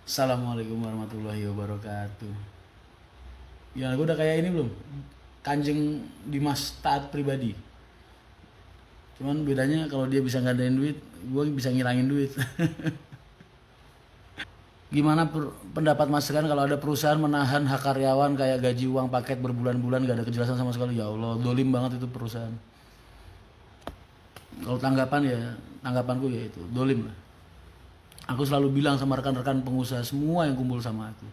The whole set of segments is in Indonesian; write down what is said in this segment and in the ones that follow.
Assalamualaikum warahmatullahi wabarakatuh. Ya, gue udah kayak ini belum? Kanjeng Dimas Taat Pribadi. Cuman bedanya kalau dia bisa ngadain duit, gue bisa ngilangin duit. Gimana pendapat Mas kan kalau ada perusahaan menahan hak karyawan kayak gaji uang paket berbulan-bulan gak ada kejelasan sama sekali? Ya Allah, dolim banget itu perusahaan. Kalau tanggapanku ya itu dolim lah. Aku selalu bilang sama rekan-rekan pengusaha semua yang kumpul sama aku,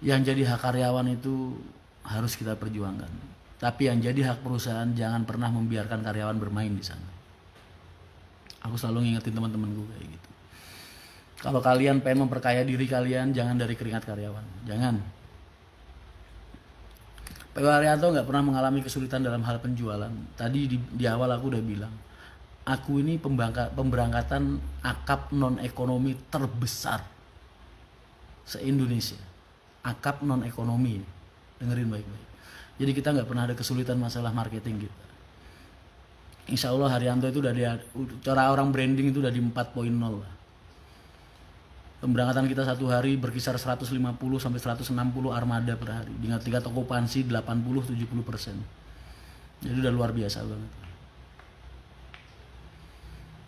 yang jadi hak karyawan itu harus kita perjuangkan. Tapi yang jadi hak perusahaan jangan pernah membiarkan karyawan bermain di sana. Aku selalu ngingetin teman-teman gue kayak gitu. Kalau kalian pengen memperkaya diri kalian, jangan dari keringat karyawan. Jangan. P.W. Haryanto nggak pernah mengalami kesulitan dalam hal penjualan. Tadi di awal aku udah bilang, aku ini pemberangkatan akap non ekonomi terbesar se-Indonesia. Akap non ekonomi, dengerin baik-baik. Jadi kita nggak pernah ada kesulitan masalah marketing kita. Insya Allah Haryanto itu udah cara orang branding itu udah di 4.0 lah. Pemberangkatan kita satu hari berkisar 150 sampai 160 armada per hari dengan tingkat okupansi 80-70%. Jadi udah luar biasa banget.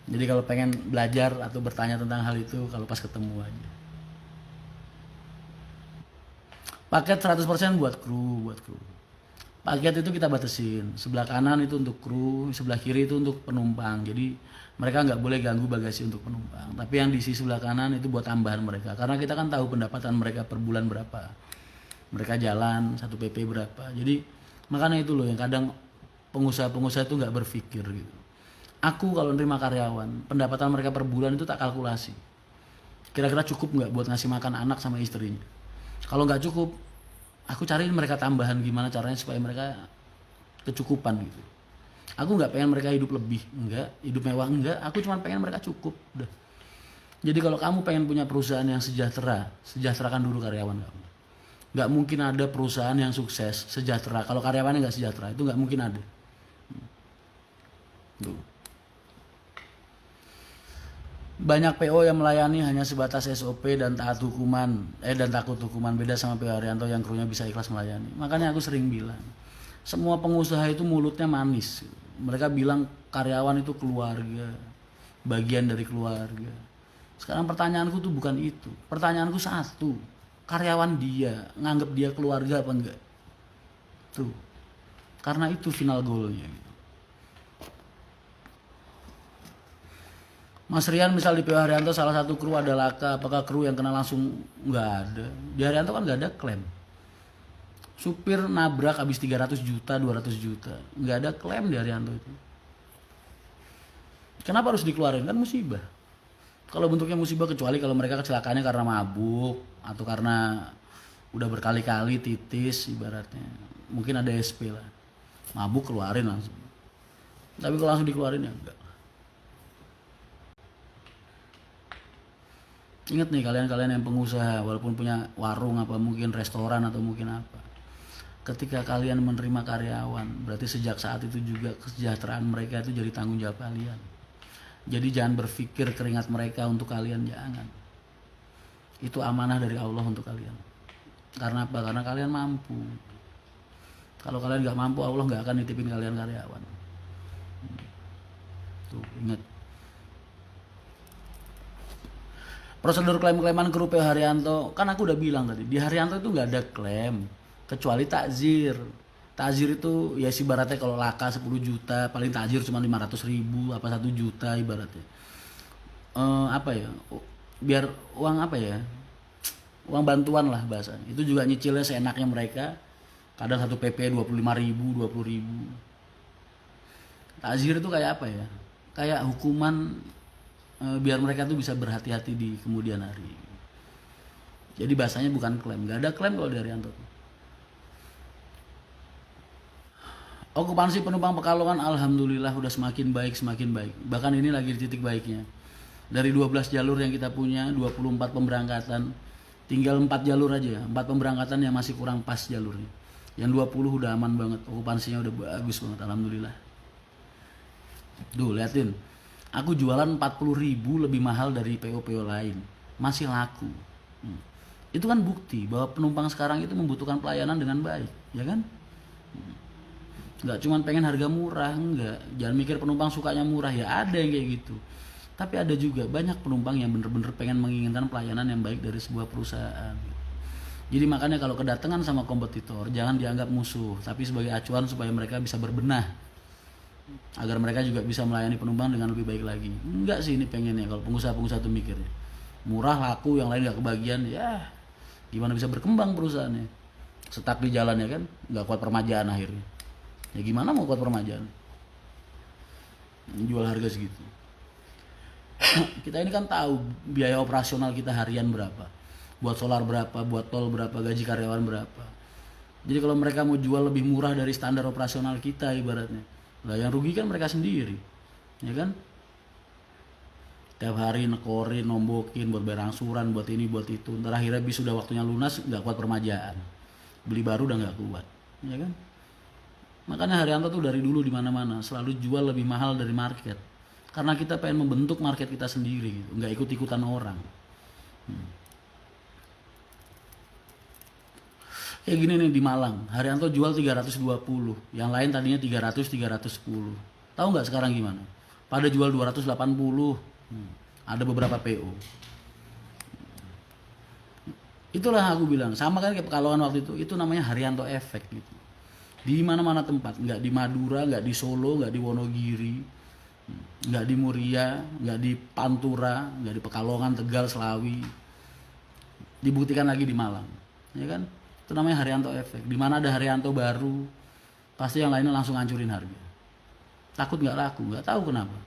Jadi kalau pengen belajar atau bertanya tentang hal itu kalau pas ketemu aja. Paket 100% buat kru. Paket itu kita batasin. Sebelah kanan itu untuk kru, sebelah kiri itu untuk penumpang. Jadi mereka nggak boleh ganggu bagasi untuk penumpang. Tapi yang di sisi sebelah kanan itu buat tambahan mereka. Karena kita kan tahu pendapatan mereka per bulan berapa. Mereka jalan 1 PP berapa. Jadi makanya itu loh yang kadang pengusaha-pengusaha itu nggak berpikir gitu. Aku kalau nerima karyawan, pendapatan mereka per bulan itu tak kalkulasi. Kira-kira cukup nggak buat ngasih makan anak sama istrinya? Kalau nggak cukup, aku cariin mereka tambahan gimana caranya supaya mereka kecukupan gitu. Aku nggak pengen mereka hidup lebih, enggak, hidup mewah enggak. Aku cuma pengen mereka cukup, udah. Jadi kalau kamu pengen punya perusahaan yang sejahtera, sejahterakan dulu karyawan kamu. Nggak mungkin ada perusahaan yang sukses, sejahtera. Kalau karyawannya nggak sejahtera, itu nggak mungkin ada. Tuh. Banyak PO yang melayani hanya sebatas SOP dan takut hukuman. Beda sama PO Haryanto yang krunya bisa ikhlas melayani. Makanya aku sering bilang, semua pengusaha itu mulutnya manis. Mereka bilang karyawan itu keluarga, bagian dari keluarga. Sekarang pertanyaanku tuh bukan itu. Pertanyaanku satu, karyawan dia, nganggap dia keluarga apa enggak? Tuh, karena itu final goalnya. Mas Rian misal di PO Haryanto salah satu kru ada laka, apakah kru yang kena langsung? Nggak ada. Di Haryanto kan nggak ada klaim. Supir nabrak habis 300 juta, 200 juta. Nggak ada klaim di Haryanto itu. Kenapa harus dikeluarin? Kan musibah. Kalau bentuknya musibah kecuali kalau mereka kecelakaannya karena mabuk atau karena udah berkali-kali titis ibaratnya. Mungkin ada SP lah. Mabuk keluarin langsung. Tapi kalau langsung dikeluarin ya enggak. Ingat nih kalian-kalian yang pengusaha walaupun punya warung apa mungkin restoran atau mungkin apa. Ketika kalian menerima karyawan, berarti sejak saat itu juga kesejahteraan mereka itu jadi tanggung jawab kalian. Jadi jangan berpikir keringat mereka untuk kalian, jangan. Itu amanah dari Allah untuk kalian. Karena apa? Karena kalian mampu. Kalau kalian nggak mampu, Allah nggak akan nitipin kalian karyawan. Tuh, ingat. Prosedur klaim-klaiman kru PO Haryanto, kan aku udah bilang tadi, di Haryanto itu nggak ada klaim, kecuali takzir. Takzir itu ya ibaratnya kalau laka 10 juta, paling takzir cuma 500.000, apa 1 juta ibaratnya. Apa ya, biar uang apa ya, uang bantuan lah bahasanya. Itu juga nyicilnya seenaknya mereka, kadang 1 PP 25.000, 20.000. Takzir itu kayak apa ya, kayak hukuman biar mereka tuh bisa berhati-hati di kemudian hari. Jadi bahasanya bukan klaim, nggak ada klaim kalau dari Haryanto. Okupansi penumpang Pekalongan alhamdulillah udah semakin baik. Bahkan ini lagi di titik baiknya. Dari 12 jalur yang kita punya, 24 pemberangkatan, tinggal 4 jalur aja, 4 pemberangkatan yang masih kurang pas jalurnya. Yang 20 udah aman banget, okupansinya udah bagus banget alhamdulillah. Duh, liatin. Aku jualan 40.000 lebih mahal dari PO-PO lain. Masih laku. Itu kan bukti bahwa penumpang sekarang itu membutuhkan pelayanan dengan baik, ya kan? Nggak cuma pengen harga murah, enggak. Jangan mikir penumpang sukanya murah, ya ada yang kayak gitu. Tapi ada juga banyak penumpang yang bener-bener pengen menginginkan pelayanan yang baik dari sebuah perusahaan. Jadi makanya kalau kedatangan sama kompetitor, jangan dianggap musuh, tapi sebagai acuan supaya mereka bisa berbenah. Agar mereka juga bisa melayani penumpang dengan lebih baik lagi. Enggak sih ini pengennya kalau pengusaha-pengusaha itu mikirnya. Murah laku, yang lain nggak kebagian, ya gimana bisa berkembang perusahaannya. Stuck di jalan ya kan, nggak kuat permajaan akhirnya. Ya gimana mau kuat permajaan? Jual harga segitu. Kita ini kan tahu biaya operasional kita harian berapa. Buat solar berapa, buat tol berapa, gaji karyawan berapa. Jadi kalau mereka mau jual lebih murah dari standar operasional kita ibaratnya, lah yang rugi kan mereka sendiri. Ya kan? Tiap hari nekorin, nombokin buat bayar angsuran, buat ini, buat itu. Ntar akhirnya bis sudah waktunya lunas, nggak kuat permajaan. Beli baru udah nggak kuat. Ya kan? Makanya Haryanto tuh dari dulu di mana-mana selalu jual lebih mahal dari market. Karena kita pengen membentuk market kita sendiri gitu, nggak ikut-ikutan orang. Kayak gini nih di Malang, Haryanto jual 320, yang lain tadinya 300, 310. Tahu nggak sekarang gimana? Pada jual 280. Ada beberapa PO. Itulah aku bilang, sama kan kayak Pekalongan waktu itu namanya Haryanto Efek gitu. Di mana-mana tempat, nggak di Madura, nggak di Solo, nggak di Wonogiri, nggak di Muria, nggak di Pantura, nggak di Pekalongan, Tegal, Selawi. Dibuktikan lagi di Malang, ya kan? Itu namanya Haryanto Efek. Di mana ada Haryanto baru, pasti yang lainnya langsung hancurin harga. Takut nggak laku, nggak tahu kenapa.